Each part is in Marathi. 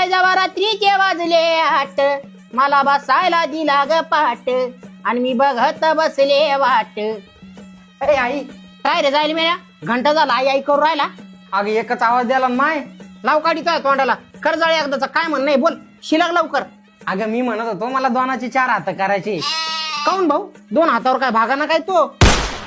जेव्हा रात्रीचे वाजले 8 मला बसायला दिला ग पाट आणि मी बघत बसले वाट. अरे आई काय रे जाईल मेल्या घंटा झाला आई आई करू राहिला. अगं एकच आवाज द्याला माय. लाव काढीतोय तोंडाला कर्जाळे एकदाचा काय म्हण नाही बोल शिलाग लवकर. अगं मी म्हणत होतो मला 2चे 4 हात करायचे. काऊन भाऊ 2 हातावर काय भागाना काय तो.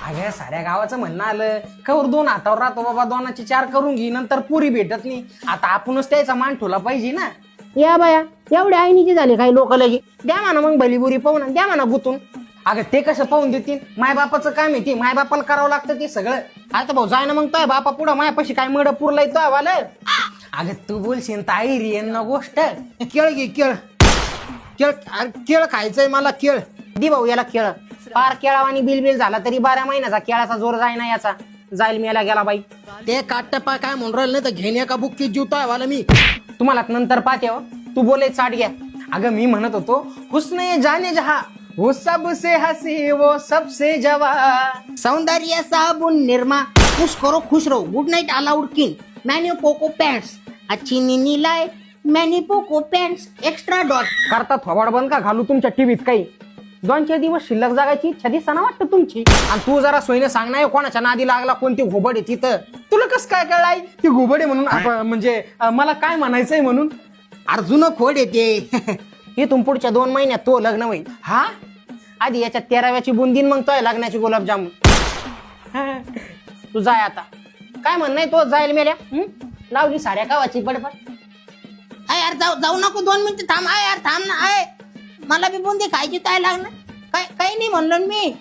अगं साऱ्या गावाचं म्हणणं आलं कवर 2 हातावर राहतो बाबा 2चे 4 करून घे नंतर पुरी भेटत नाही. आता आपणच त्याचा मान ठेवला पाहिजे ना. या बाया एवढे आईनीचे झाले काही लोक लगे द्या म्हणा मग भलीबुरी पाहून द्या म्हणा गुतून. अगं ते कसं पाहून देतील मायबापाचं काम आहे ते मायबापाला करावं लागतं ते सगळं. आता भाऊ जाय ना मग तो बापा पुढं मायापाशी काय मड पुरलाय तो वाल. अगं तू बोलशील ताई रियन गोष्ट. केळ घे केळ केळ केळ खायचंय मला केळ दि भाऊ याला केळ. पार केळावानी बिल झाला तरी 12 महिन्याचा केळाचा जोर जाय ना याचा. जाईल मेला गेला बाई. ते काटपा काय म्हणून राहिलं नाही तर घेणे का बुक्की जीवतोय वाला मी. तुम्हाला नंतर पाहते हो तू बोले चाट घ्या. अगं मी म्हणत होतो हुस्ने जाने जहा वो सबसे हसी वो सबसे जवा. सौंदर्य साबुन निर्मा खुश करो खुश रहो good Knight allowed king menu Poco pants अच्छी नीनी लाय मैनी पोको पॅन्ट्स एक्स्ट्रा डॉट. करता थोबाड बंद का घालू तुमच्या टीव्हीत काही. 2-4 दिवस शिल्लक जागायची इच्छा दिसताना वाटतं तुमची. आणि तू जरा सोयीने सांग ना कोणाच्या नादी लागला कोणती घोबड आहे तिथं. तुला कसं काय कळलाय ती घोबड आहे म्हणून म्हणजे मला काय म्हणायचंय म्हणून. अर्जुन खोड येते. इथून पुढच्या 2 महिन्यात तो लग्न होईल. हा आधी याच्या 13व्याची बुंदीन मग तो लग्नाची गुलाबजामुन. तू जाय आता काय म्हण नाही तो जाईल मेल्या लावली साऱ्या गावाची बडबड. अय यार जाऊ नको 2 मिनिटं थांब. अय यार थांब ना. अय मला बी बुंदी खायची काय लागणार काय काही नाही म्हणलो मी.